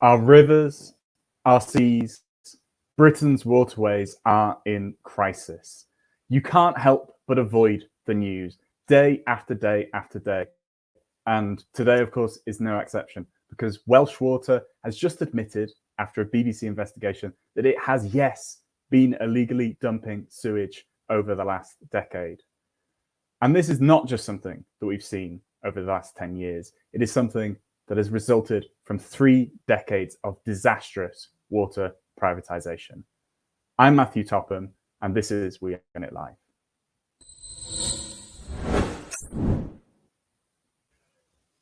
Our rivers, our seas, Britain's waterways are in crisis. You can't help but avoid the news day after day after day. And today, of course, is no exception, because Welsh Water has just admitted, after a BBC investigation, that it has, yes, been illegally dumping sewage over the last decade. And this is not just something that we've seen over the last 10 years. It is something that has resulted from 3 decades of disastrous water privatisation. I'm Matthew Topham, and this is We Own It Live.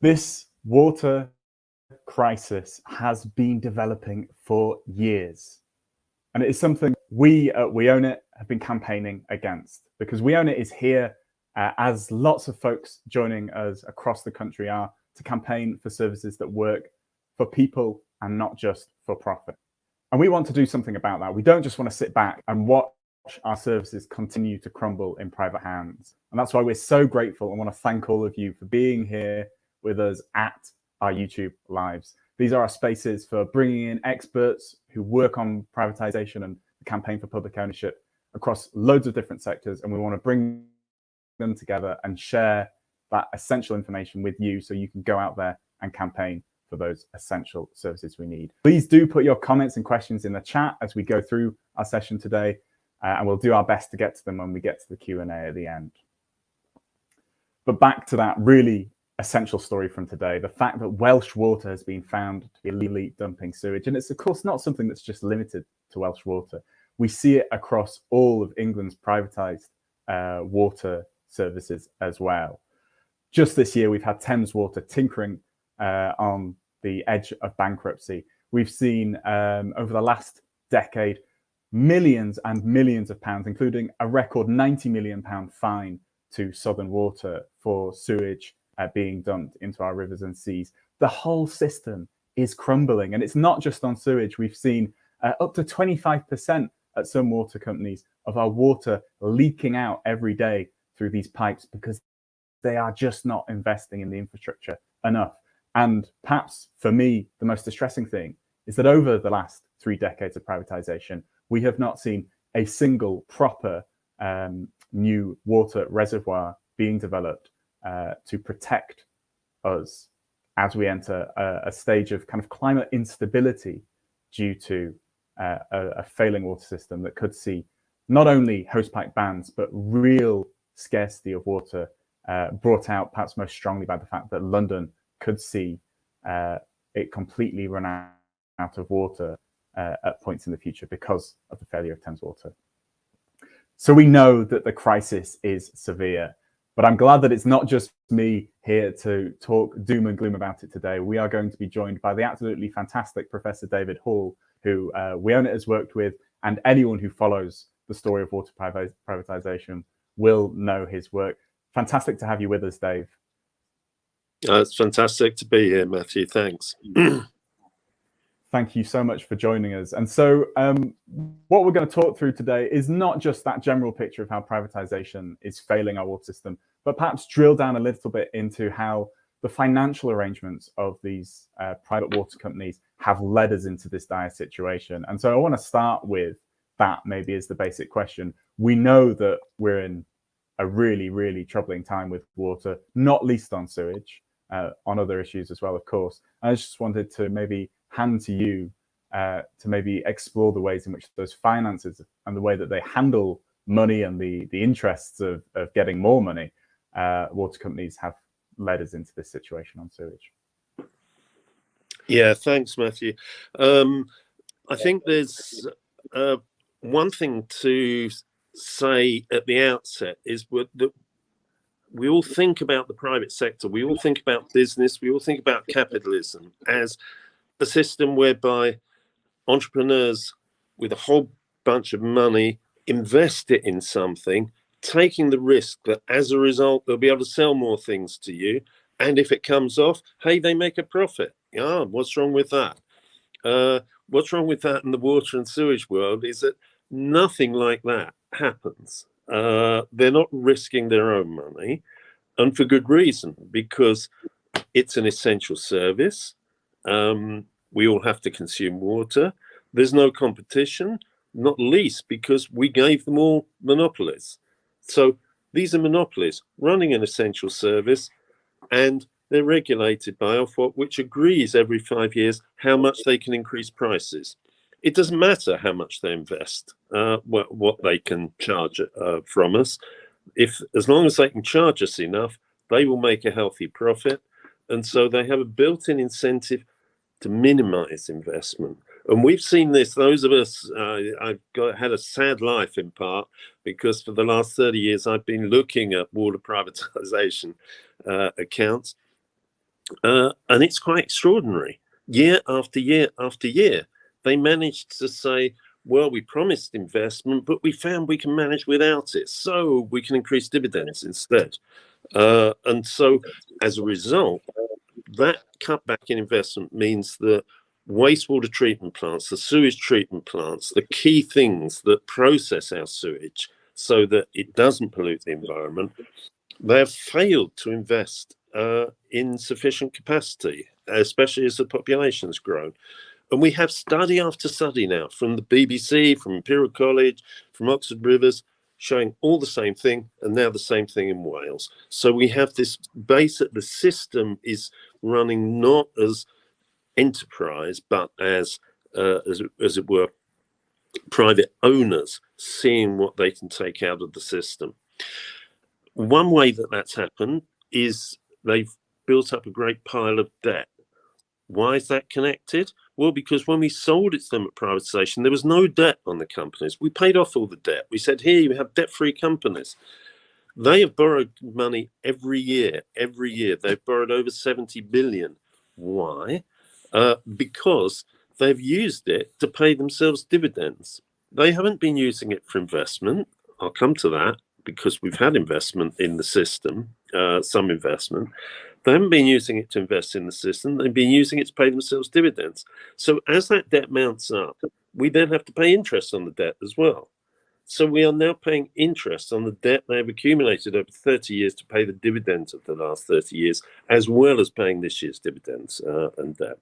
This water crisis has been developing for years. And it is something we at We Own It have been campaigning against, because We Own It is here, as lots of folks joining us across the country are, to campaign for services that work for people and not just for profit. And we want to do something about that. We don't just want to sit back and watch our services continue to crumble in private hands. And that's why we're so grateful and want to thank all of you for being here with us at our YouTube lives. These are our spaces for bringing in experts who work on privatisation and the campaign for public ownership across loads of different sectors. And we want to bring them together and share that essential information with you so you can go out there and campaign for those essential services we need. Please do put your comments and questions in the chat as we go through our session today, and we'll do our best to get to them when we get to the Q&A at the end. But back to that really essential story from today, the fact that Welsh Water has been found to be illegally dumping sewage. And it's of course not something that's just limited to Welsh Water. We see it across all of England's privatised water services as well. Just this year, we've had Thames Water tinkering on the edge of bankruptcy. We've seen over the last decade, millions and millions of pounds, including a record £90 million fine to Southern Water for sewage being dumped into our rivers and seas. The whole system is crumbling, and it's not just on sewage. We've seen up to 25% at some water companies of our water leaking out every day through these pipes because they are just not investing in the infrastructure enough. And perhaps for me, the most distressing thing is that over the last 3 decades of privatisation, we have not seen a single proper new water reservoir being developed to protect us as we enter a stage of kind of climate instability due to a failing water system that could see not only hosepipe bans, but real scarcity of water brought out perhaps most strongly by the fact that London could see it completely run out of water at points in the future because of the failure of Thames Water. So we know that the crisis is severe, but I'm glad that it's not just me here to talk doom and gloom about it today. We are going to be joined by the absolutely fantastic Professor David Hall, who We Own It has worked with, and anyone who follows the story of water privatisation will know his work. Fantastic to have you with us, Dave. It's fantastic to be here, Matthew. Thanks. Thank you so much for joining us. And so what we're going to talk through today is not just that general picture of how privatisation is failing our water system, but perhaps drill down a little bit into how the financial arrangements of these private water companies have led us into this dire situation. And so I want to start with that maybe as the basic question. We know that we're in a really, really troubling time with water, not least on sewage, on other issues as well, of course. I just wanted to maybe hand to you to maybe explore the ways in which those finances and the way that they handle money and the interests of getting more money, water companies have led us into this situation on sewage. Yeah, thanks, Matthew. I think there's one thing to say at the outset is that we all think about the private sector, we all think about business, we all think about capitalism as a system whereby entrepreneurs with a whole bunch of money invest it in something, taking the risk that as a result they'll be able to sell more things to you, and if it comes off, hey, they make a profit. Yeah, what's wrong with that? What's wrong with that in the water and sewage world is that nothing like that happens. They're not risking their own money, and for good reason, because it's an essential service. We all have to consume water. There's no competition, not least because we gave them all monopolies. So these are monopolies running an essential service, and they're regulated by Ofwat, which agrees every 5 years how much they can increase prices. It doesn't matter how much they invest, what they can charge from us. As long as they can charge us enough, they will make a healthy profit. And so they have a built-in incentive to minimize investment. And we've seen this, those of us, had a sad life in part, because for the last 30 years, I've been looking at water privatisation accounts. And it's quite extraordinary. Year after year after year, they managed to say, well, we promised investment, but we found we can manage without it. So we can increase dividends instead. And so as a result, that cutback in investment means that wastewater treatment plants, the sewage treatment plants, the key things that process our sewage so that it doesn't pollute the environment, they have failed to invest in sufficient capacity, especially as the population's grown. And we have study after study now from the BBC, from Imperial College, from Oxford Rivers, showing all the same thing, and now the same thing in Wales. So we have this base that the system is running not as enterprise, but as it were, private owners seeing what they can take out of the system. One way that that's happened is they've built up a great pile of debt. Why is that connected? Well, because when we sold it to them at privatisation, there was no debt on the companies. We paid off all the debt. We said, here, you have debt-free companies. They have borrowed money every year. Every year, they've borrowed over 70 billion. Why? Because they've used it to pay themselves dividends. They haven't been using it for investment. I'll come to that, because we've had investment in the system, some investment. They haven't been using it to invest in the system. They've been using it to pay themselves dividends. So as that debt mounts up, we then have to pay interest on the debt as well. So we are now paying interest on the debt they have accumulated over 30 years to pay the dividends of the last 30 years, as well as paying this year's dividends and debt.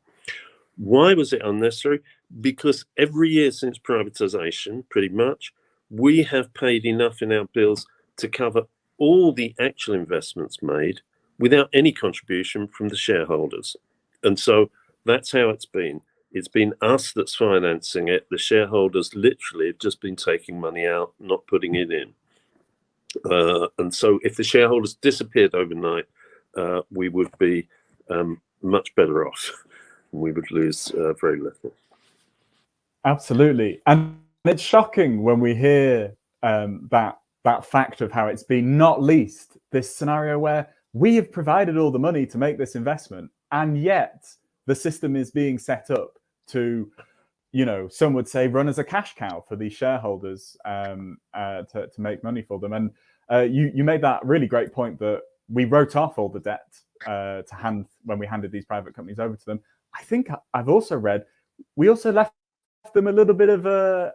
Why was it unnecessary? Because every year since privatisation, pretty much, we have paid enough in our bills to cover all the actual investments made without any contribution from the shareholders. And so that's how it's been. It's been us that's financing it. The shareholders literally have just been taking money out, not putting it in. And so if the shareholders disappeared overnight, we would be much better off. We would lose very little. Absolutely. And it's shocking when we hear that fact of how it's been, not least this scenario where we have provided all the money to make this investment, and yet the system is being set up to, some would say, run as a cash cow for these shareholders to make money for them. And you made that really great point that we wrote off all the debt to hand when we handed these private companies over to them. I think I've also read we also left them a little bit of a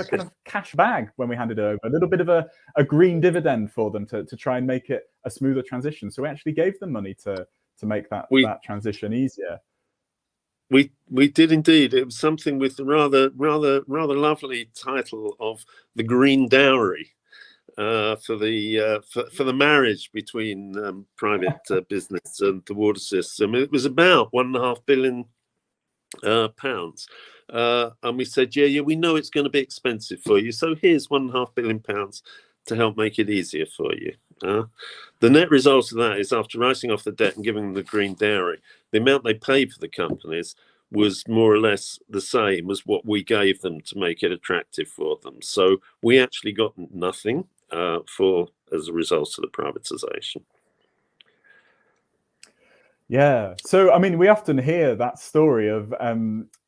kind of cash bag when we handed it over, a little bit of a green dividend for them to try and make it a smoother transition. So we actually gave them money to make that transition easier. We did indeed. It was something with the rather lovely title of the Green Dowry for the marriage between private business and the water system. It was about £1.5 billion. And we said, yeah, we know it's going to be expensive for you, so here's £1.5 billion to help make it easier for you. The net result of that is, after writing off the debt and giving them the green dowry, the amount they paid for the companies was more or less the same as what we gave them to make it attractive for them. So we actually got nothing as a result of the privatisation. Yeah. So, I mean, we often hear that story of,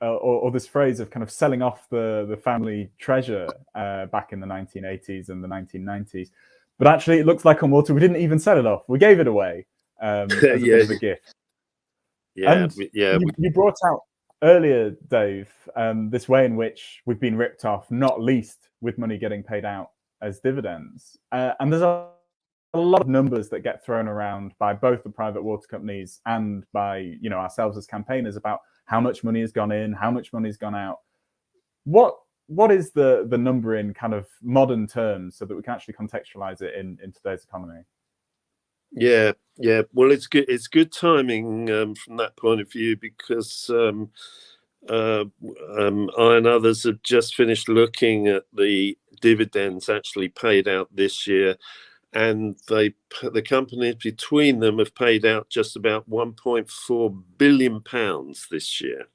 or this phrase of kind of selling off the family treasure back in the 1980s and the 1990s. But actually, it looks like on water, we didn't even sell it off. We gave it away as a bit of a gift. Yeah, you brought out earlier, Dave, this way in which we've been ripped off, not least with money getting paid out as dividends. And there's a lot of numbers that get thrown around by both the private water companies and by ourselves as campaigners about how much money has gone in, how much money has gone out. What is the number in kind of modern terms so that we can actually contextualize it in today's economy? Yeah. Well, it's good. It's good timing from that point of view, because I and others have just finished looking at the dividends actually paid out this year, and the companies between them have paid out just about £1.4 billion this year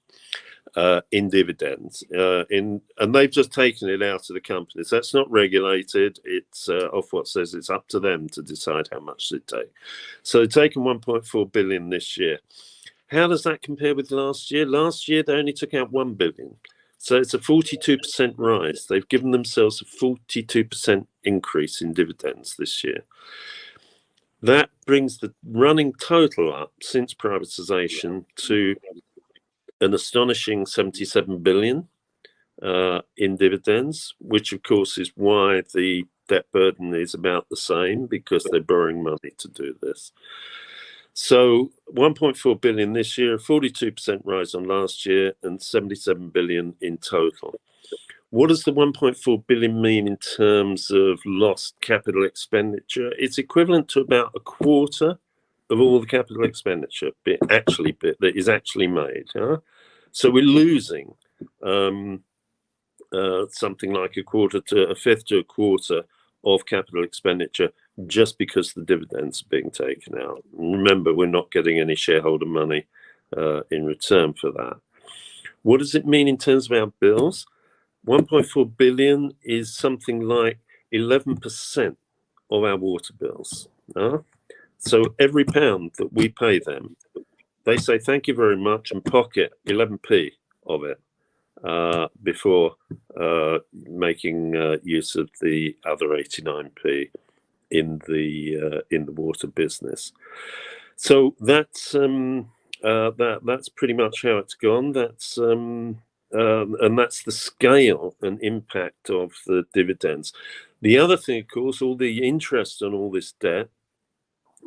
in dividends. And they've just taken it out of the companies. That's not regulated. It's Ofwat says it's up to them to decide how much they take. So they've taken 1.4 billion this year. How does that compare with last year? Last year they only took out 1 billion. So it's a 42% rise. They've given themselves a 42% increase in dividends this year. That brings the running total up since privatisation to an astonishing 77 billion in dividends, which of course is why the debt burden is about the same, because they're borrowing money to do this. So 1.4 billion this year, a 42% rise on last year, and 77 billion in total. What does the 1.4 billion mean in terms of lost capital expenditure? It's equivalent to about a quarter of all the capital expenditure that is actually made. So we're losing something like a fifth to a quarter of capital expenditure just because the dividends are being taken out. And remember, we're not getting any shareholder money in return for that. What does it mean in terms of our bills? 1.4 billion is something like 11% of our water bills. So every pound that we pay them, they say thank you very much and pocket 11p of it before making use of the other 89p in the water business. So that's pretty much how it's gone. And that's the scale and impact of the dividends. The other thing, of course, all the interest on all this debt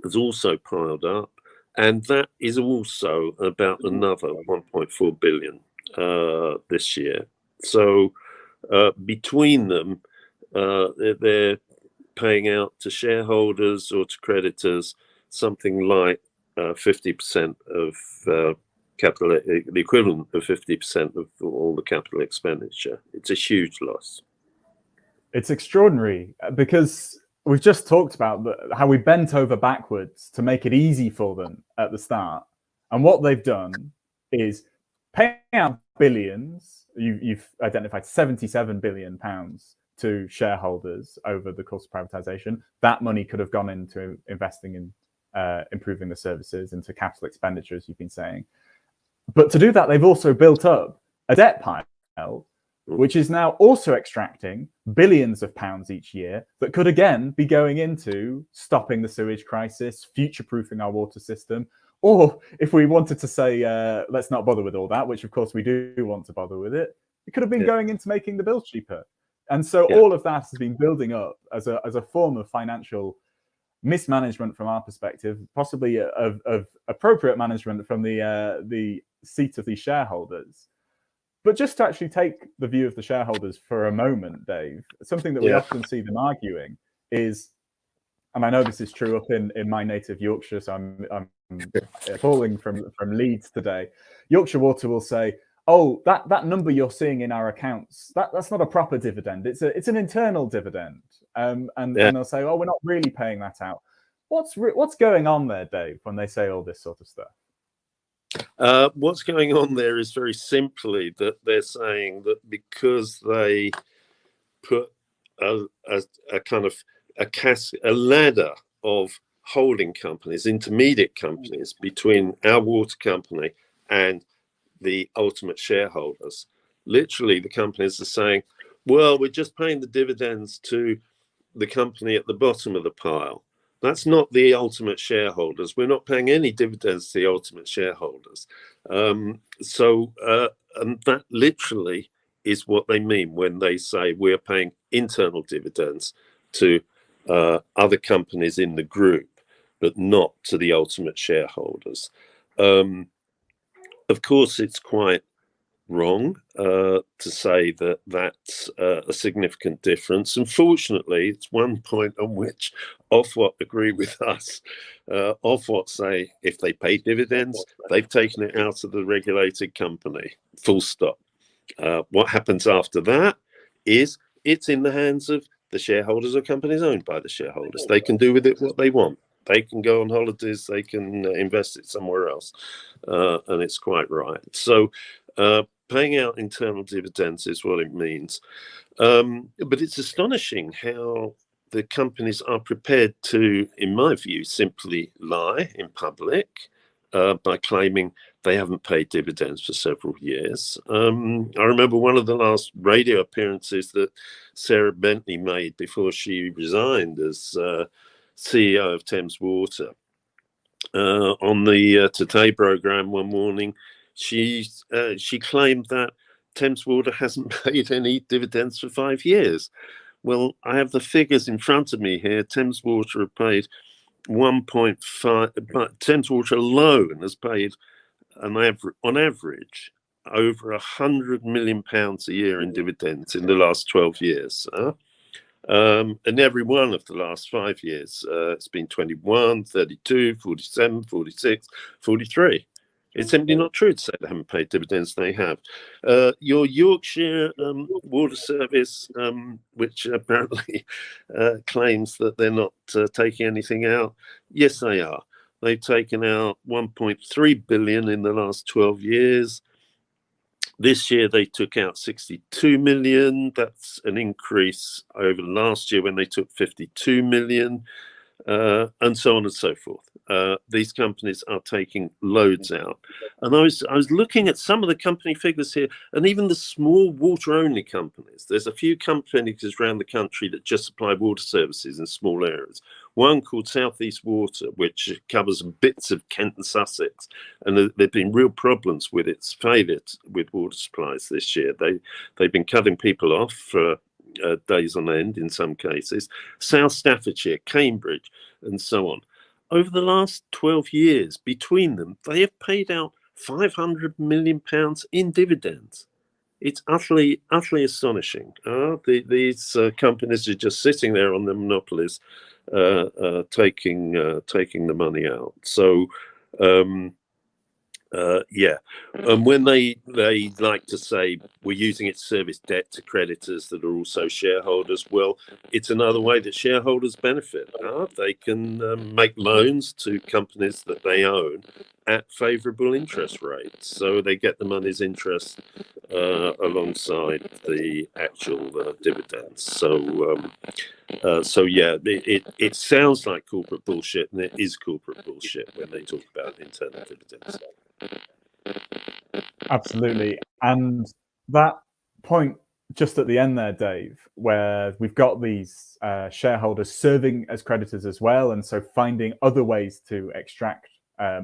has also piled up, and that is also about another 1.4 billion this year. So between them, they're paying out to shareholders or to creditors something like 50% of capital, the equivalent of 50% of all the capital expenditure. It's a huge loss. It's extraordinary, because we've just talked about how we bent over backwards to make it easy for them at the start. And what they've done is pay out billions. You've identified 77 billion pounds to shareholders over the course of privatisation. That money could have gone into investing in improving the services, into capital expenditure, as you've been saying. But to do that, they've also built up a debt pile, which is now also extracting billions of pounds each year that could again be going into stopping the sewage crisis, future-proofing our water system. Or if we wanted to say, let's not bother with all that, which of course we do want to bother with it, it could have been going into making the bills cheaper. And so all of that has been building up as a form of financial mismanagement from our perspective, possibly of appropriate management from the seat of these shareholders. But just to actually take the view of the shareholders for a moment, Dave, something that we often see them arguing is, and I know this is true up in my native Yorkshire, so I'm calling from Leeds today. Yorkshire Water will say, oh, that number you're seeing in our accounts, that's not a proper dividend. It's an internal dividend. And they'll say, oh, we're not really paying that out. What's going on there, Dave, when they say all this sort of stuff? What's going on there is very simply that they're saying that because they put a kind of a ladder of holding companies, intermediate companies between our water company and the ultimate shareholders. Literally, the companies are saying, well, we're just paying the dividends to the company at the bottom of the pile. That's not the ultimate shareholders. We're not paying any dividends to the ultimate shareholders. And that literally is what they mean when they say we're paying internal dividends to other companies in the group, but not to the ultimate shareholders. Of course, it's quite wrong to say that that's a significant difference. Unfortunately, it's one point on which Ofwat agree with us. Ofwat say if they pay dividends, they've taken it out of the regulated company, full stop. What happens after that is it's in the hands of the shareholders of companies owned by the shareholders. They can do with it what they want. They can go on holidays, they can invest it somewhere else, and it's quite right. So paying out internal dividends is what it means. But it's astonishing how the companies are prepared to, in my view, simply lie in public by claiming they haven't paid dividends for several years. I remember one of the last radio appearances that Sarah Bentley made before she resigned as CEO of Thames Water. On the Today programme one morning, she claimed that Thames Water hasn't paid any dividends for 5 years. Well, I have the figures in front of me here. Thames Water have paid 1.5, but Thames Water alone has paid on average over £100 million a year in dividends in the last 12 years. And every one of the last 5 years, it's been 21, 32, 47, 46, 43. It's simply not true to say they haven't paid dividends. They have. Your Yorkshire Water Service, which apparently claims that they're not taking anything out, yes, they are. They've taken out 1.3 billion in the last 12 years. This year they took out 62 million. That's an increase over last year when they took 52 million, and so on and so forth. These companies are taking loads out. And I was looking at some of the company figures here, and even the small water-only companies. There's a few companies around the country that just supply water services in small areas. One called South East Water, which covers bits of Kent and Sussex, and there have been real problems with its failure with water supplies this year. They've been cutting people off for days on end in some cases. South Staffordshire, Cambridge, and so on. Over the last 12 years, between them, they have paid out £500 million in dividends. It's utterly astonishing. These companies are just sitting there on the monopolies, taking the money out. So, yeah. And when they like to say we're using it to service debt to creditors that are also shareholders, well, it's another way that shareholders benefit. They can make loans to companies that they own at favourable interest rates, so they get the money's interest alongside the actual dividends. So yeah, it sounds like corporate bullshit, and it is corporate bullshit when they talk about internal dividends. Absolutely. And that point just at the end there, Dave, where we've got these shareholders serving as creditors as well, and so finding other ways to extract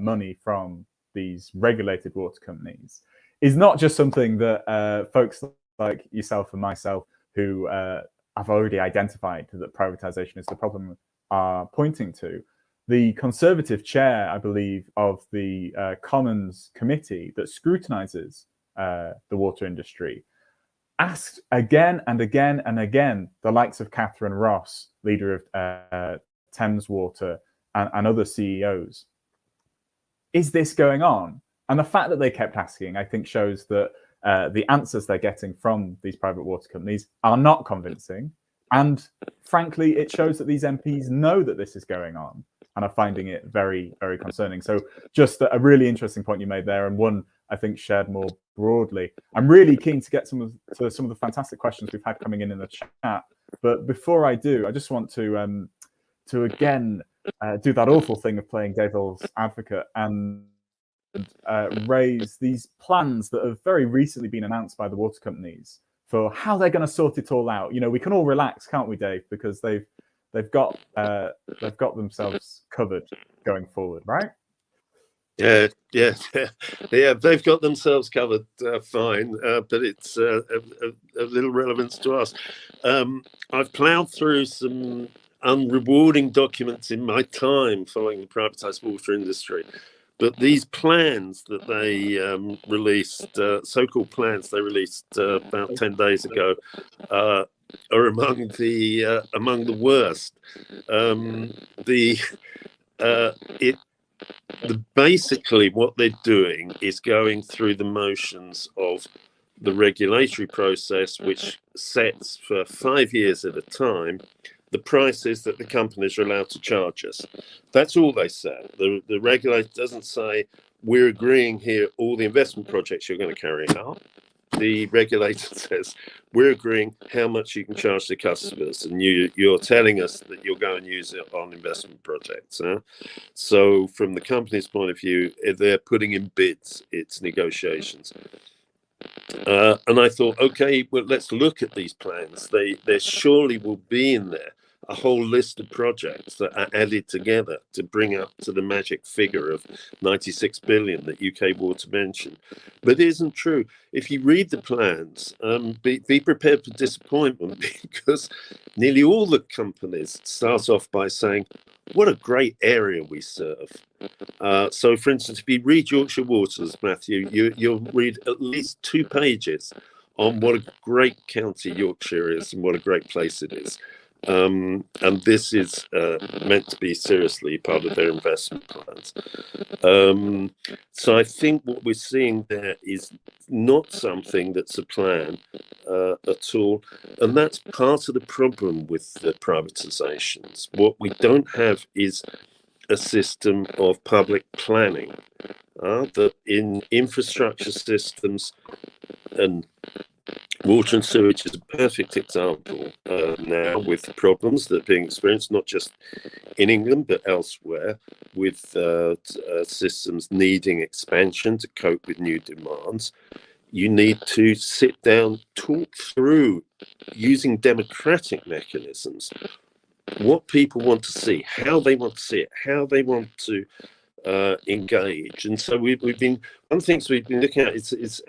money from these regulated water companies is not just something that folks like yourself and myself who have already identified that privatisation is the problem are pointing to. The Conservative chair, I believe, of the Commons committee that scrutinises the water industry asked again and again and again the likes of Catherine Ross, leader of Thames Water, and other CEOs, is this going on? And the fact that they kept asking, I think, shows that the answers they're getting from these private water companies are not convincing. And frankly, it shows that these MPs know that this is going on and are finding it very, very concerning. So just a really interesting point you made there, and one I think shared more broadly. I'm really keen to get to some of the fantastic questions we've had coming in the chat. But before I do, I just want to again do that awful thing of playing devil's advocate and raise these plans that have very recently been announced by the water companies for how they're going to sort it all out. You know, we can all relax, can't we, Dave? Because they've got themselves covered going forward, right? Yeah. They've got themselves covered fine, but it's of little relevance to us. I've ploughed through some unrewarding documents in my time following the privatised water industry. But these plans that they released, so-called plans they released about 10 days ago, are among the worst. Basically what they're doing is going through the motions of the regulatory process, which sets for 5 years at a time the prices that the companies are allowed to charge us. That's all they say. The regulator doesn't say, we're agreeing here all the investment projects you're going to carry out. The regulator says, we're agreeing how much you can charge the customers, and you're telling us that you'll go and use it on investment projects. Huh? So from the company's point of view, if they're putting in bids, it's negotiations. And I thought, okay, well, let's look at these plans. There surely will be in there a whole list of projects that are added together to bring up to the magic figure of 96 billion that UK Water mentioned. But it isn't true. If you read the plans, be prepared for disappointment, because nearly all the companies start off by saying, what a great area we serve. So, for instance, if you read Yorkshire Waters, Matthew, you'll read at least 2 pages on what a great county Yorkshire is and what a great place it is. And this is meant to be seriously part of their investment plans. So I think what we're seeing there is not something that's a plan at all. And that's part of the problem with the privatisations. What we don't have is a system of public planning, that in infrastructure systems, and water and sewage is a perfect example now, with problems that are being experienced not just in England but elsewhere, with systems needing expansion to cope with new demands. You need to sit down, talk through, using democratic mechanisms, what people want to see, how they want to see it, how they want to engage. And so we've been, one of the things we've been looking at is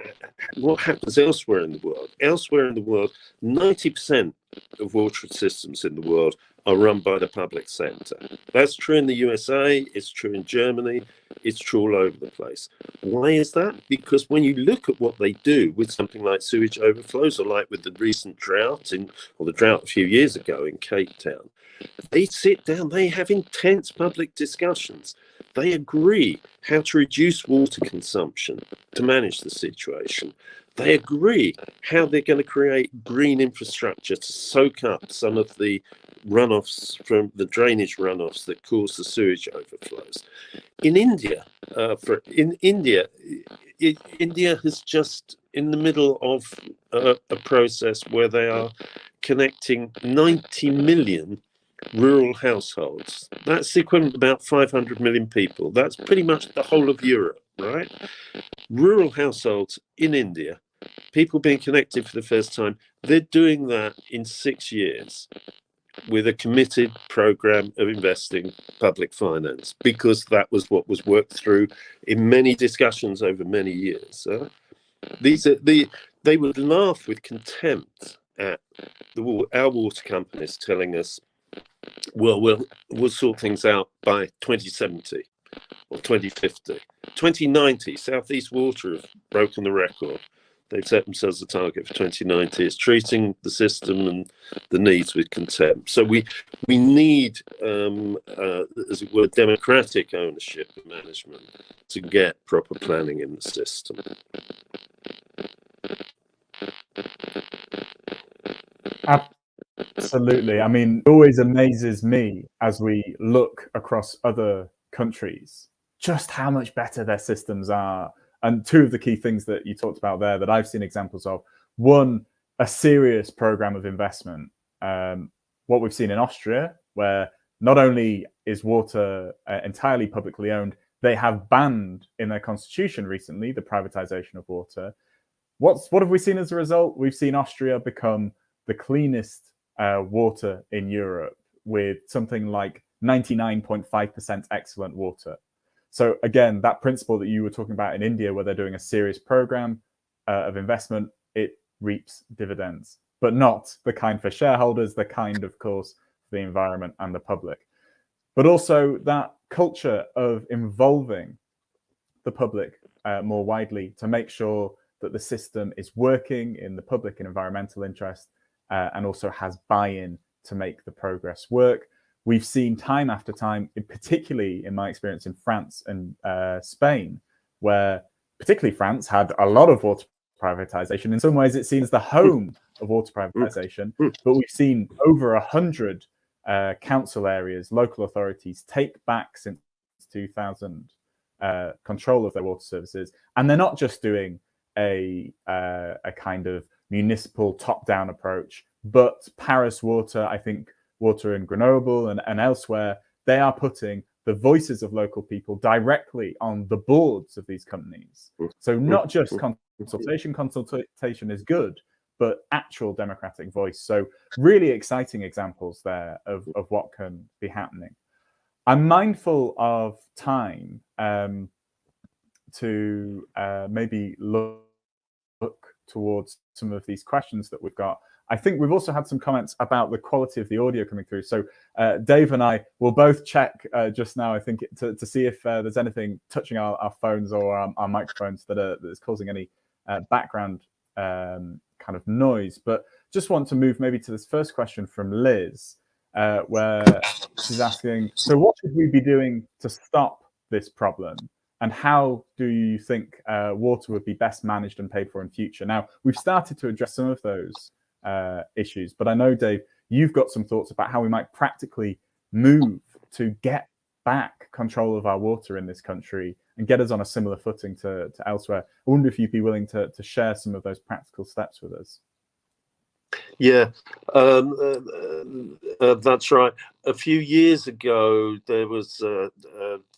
what happens elsewhere in the world. Elsewhere in the world, 90% of water systems in the world are run by the public sector. That's true in the USA, it's true in Germany, it's true all over the place. Why is that? Because when you look at what they do with something like sewage overflows, or like with the recent drought, or the drought a few years ago in Cape Town, they sit down, they have intense public discussions. They agree how to reduce water consumption to manage the situation. They agree how they're going to create green infrastructure to soak up some of the runoffs from the drainage runoffs that cause the sewage overflows. In India, India has just in the middle of a process where they are connecting 90 million rural households. That's the equivalent of about 500 million people. That's pretty much the whole of Europe, right? Rural households in India, people being connected for the first time, they're doing that in 6 years with a committed program of investing public finance, because that was what was worked through in many discussions over many years. They would laugh with contempt at our water companies telling us, well, we'll sort things out by 2070 or 2050. 2090, Southeast Water have broken the record. They've set themselves a target for 2090. It's treating the system and the needs with contempt. So we need, as it were, democratic ownership and management to get proper planning in the system. Absolutely. I mean, it always amazes me as we look across other countries just how much better their systems are. And 2 of the key things that you talked about there that I've seen examples of: one, a serious program of investment. What we've seen in Austria, where not only is water entirely publicly owned, they have banned in their constitution recently the privatisation of water. What have we seen as a result? We've seen Austria become the cleanest water in Europe, with something like 99.5% excellent water. So again, that principle that you were talking about in India, where they're doing a serious program of investment, it reaps dividends, but not the kind for shareholders, the kind, of course, for the environment and the public. But also that culture of involving the public more widely to make sure that the system is working in the public and environmental interest, and also has buy-in to make the progress work. We've seen time after time, particularly in my experience in France and Spain, where particularly France had a lot of water privatization. In some ways, it seems the home of water privatization, but we've seen over 100 council areas, local authorities take back since 2000 control of their water services. And they're not just doing a kind of municipal top-down approach, but Paris Water, I think Water in Grenoble and elsewhere, they are putting the voices of local people directly on the boards of these companies. So not just consultation is good, but actual democratic voice. So really exciting examples there of what can be happening. I'm mindful of time to maybe look towards some of these questions that we've got. I think we've also had some comments about the quality of the audio coming through. So Dave and I will both check just now, I think, to see if there's anything touching our phones or our microphones that is causing any background kind of noise. But just want to move maybe to this first question from Liz, where she's asking, so what should we be doing to stop this problem? And how do you think water would be best managed and paid for in future? Now, we've started to address some of those issues, but I know, Dave, you've got some thoughts about how we might practically move to get back control of our water in this country and get us on a similar footing to elsewhere. I wonder if you'd be willing to share some of those practical steps with us. Yeah, that's right. A few years ago, there was the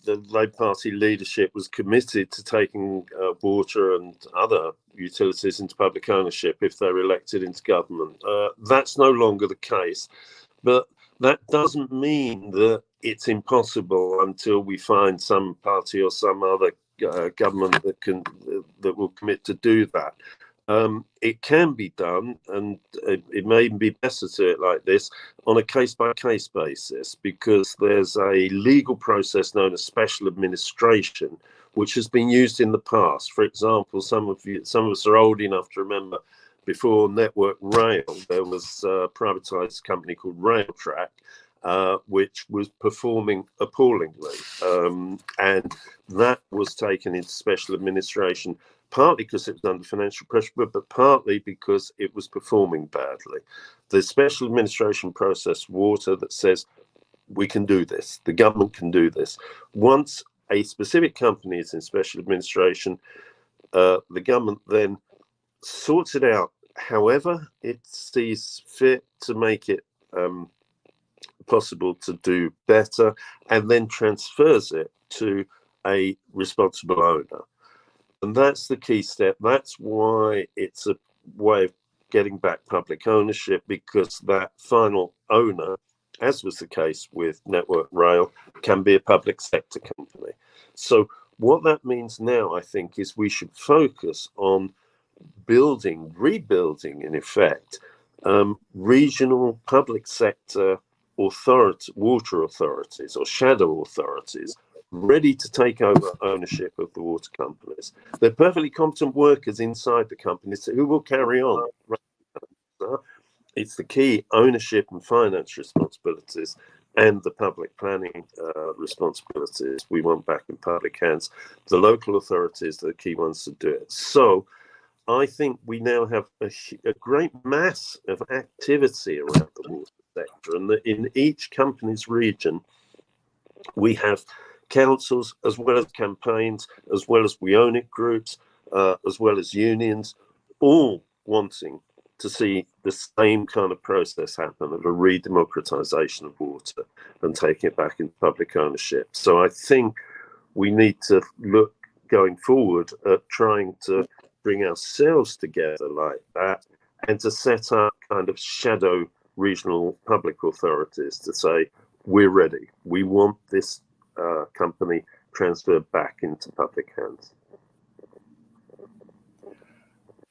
Labour Party leadership was committed to taking water and other utilities into public ownership if they're elected into government. That's no longer the case, but that doesn't mean that it's impossible until we find some party or some other government that will commit to do that. It can be done, and it may even be better to do it like this on a case-by-case basis, because there's a legal process known as special administration, which has been used in the past. For example, some of us are old enough to remember before Network Rail, there was a privatised company called Railtrack, which was performing appallingly, and that was taken into special administration, partly because it was under financial pressure, but partly because it was performing badly. The special administration process, water, that says we can do this, the government can do this. Once a specific company is in special administration, the government then sorts it out however it sees fit to make it possible to do better, and then transfers it to a responsible owner. And that's the key step. That's why it's a way of getting back public ownership, because that final owner, as was the case with Network Rail, can be a public sector company. So what that means now, I think, is we should focus on rebuilding, in effect, regional public sector water authorities or shadow authorities, ready to take over ownership of the water companies. They're perfectly competent workers inside the companies who will carry on. It's the key ownership and finance responsibilities and the public planning responsibilities we want back in public hands. The local authorities are the key ones to do it. So I think we now have a great mass of activity around the water sector, and that in each company's region we have councils, as well as campaigns, as well as we own it groups, as well as unions, all wanting to see the same kind of process happen, of a re-democratization of water and taking it back into public ownership. So I think we need to look going forward at trying to bring ourselves together like that, and to set up kind of shadow regional public authorities to say, we're ready. We want this company transferred back into public hands.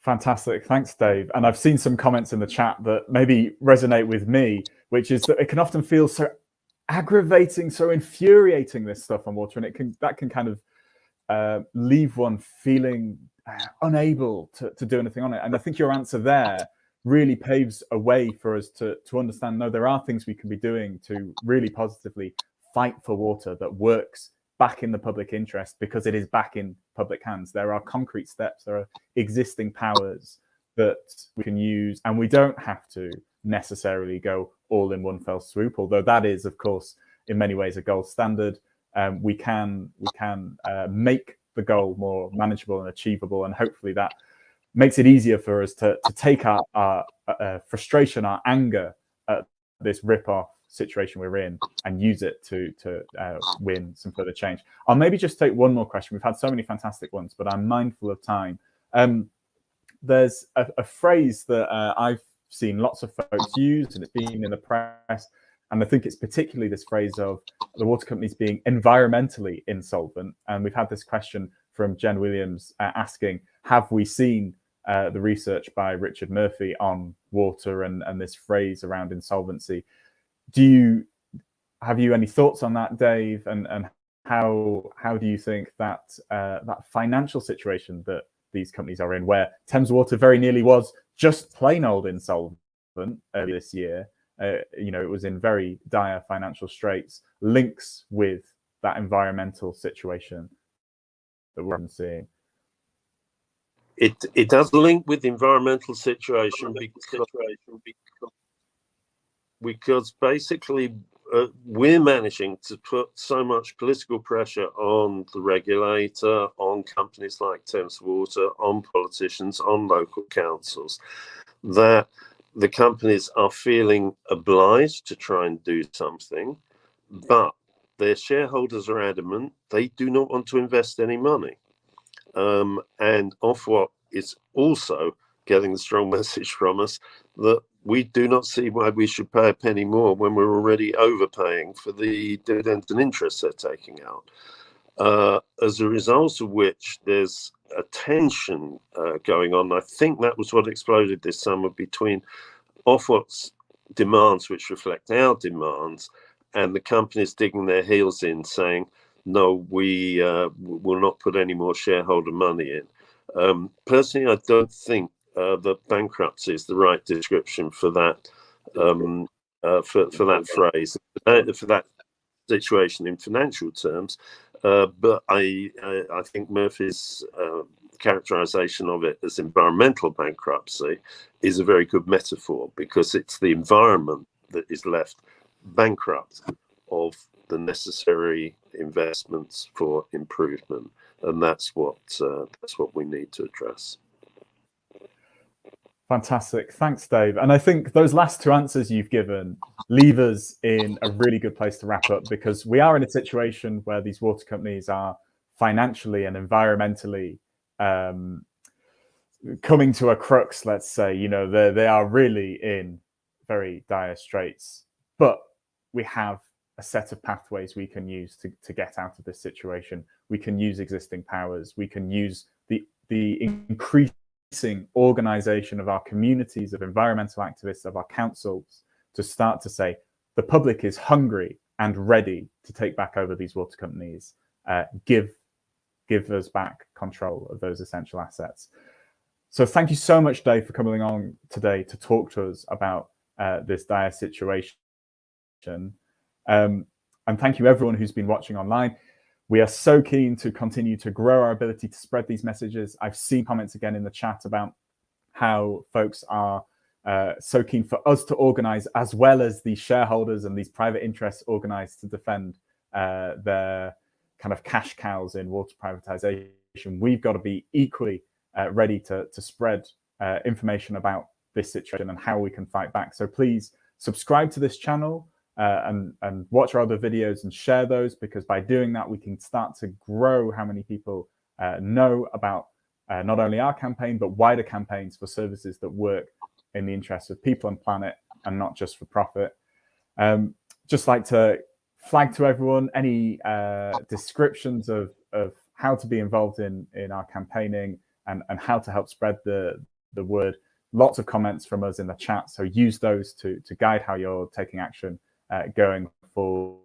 Fantastic. Thanks, Dave. And I've seen some comments in the chat that maybe resonate with me, which is that it can often feel so aggravating, so infuriating, this stuff on water, and that can kind of leave one feeling unable to do anything on it. And I think your answer there really paves a way for us to understand, no, there are things we can be doing to really positively fight for water that works back in the public interest, because it is back in public hands. There are concrete steps, there are existing powers that we can use, and we don't have to necessarily go all in one fell swoop, although that is, of course, in many ways a gold standard. We can make the goal more manageable and achievable, and hopefully that makes it easier for us to take our frustration, our anger at this rip-off situation we're in, and use it to win some further change. I'll maybe just take one more question. We've had so many fantastic ones, but I'm mindful of time. There's a phrase that I've seen lots of folks use, and it's been in the press, and I think it's particularly this phrase of the water companies being environmentally insolvent. And we've had this question from Jen Williams asking, have we seen the research by Richard Murphy on water and this phrase around insolvency? Have you any thoughts on that, Dave? And how do you think that that financial situation that these companies are in, where Thames Water very nearly was just plain old insolvent earlier this year, it was in very dire financial straits, links with that environmental situation that we're seeing? It does link with the environmental situation because basically we're managing to put so much political pressure on the regulator, on companies like Thames Water, on politicians, on local councils, that the companies are feeling obliged to try and do something, but their shareholders are adamant they do not want to invest any money. And Ofwat is also getting the strong message from us that we do not see why we should pay a penny more when we're already overpaying for the dividends and interest they're taking out. As a result of which there's a tension going on. I think that was what exploded this summer between Ofwat's demands, which reflect our demands, and the companies digging their heels in saying, no, we will not put any more shareholder money in. Personally, I don't think that bankruptcy is the right description for that for that phrase, for that situation in financial terms. But I think Murphy's characterization of it as environmental bankruptcy is a very good metaphor, because it's the environment that is left bankrupt of the necessary investments for improvement, and that's what we need to address. Fantastic, thanks, Dave. And I think those last two answers you've given leave us in a really good place to wrap up, because we are in a situation where these water companies are financially and environmentally coming to a crux, let's say. They are really in very dire straits, but we have a set of pathways we can use to get out of this situation. We can use existing powers. We can use the increasing organization of our communities, of environmental activists, of our councils, to start to say the public is hungry and ready to take back over these water companies. Give us back control of those essential assets. So thank you so much, Dave, for coming on today to talk to us about this dire situation. And thank you everyone who's been watching online. We are so keen to continue to grow our ability to spread these messages. I've seen comments again in the chat about how folks are so keen for us to organize, as well as the shareholders and these private interests organized to defend their kind of cash cows in water privatization. We've got to be equally ready to spread information about this situation and how we can fight back. So please subscribe to this channel and watch our other videos and share those, because by doing that we can start to grow how many people know about not only our campaign but wider campaigns for services that work in the interests of people and planet and not just for profit. Just like to flag to everyone any descriptions of how to be involved in our campaigning and how to help spread the word. Lots of comments from us in the chat, so use those to guide how you're taking action going forward.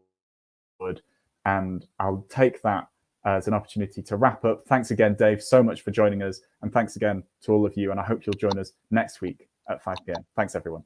And I'll take that as an opportunity to wrap up. Thanks again, Dave, so much for joining us. And thanks again to all of you. And I hope you'll join us next week at 5 p.m. Thanks, everyone.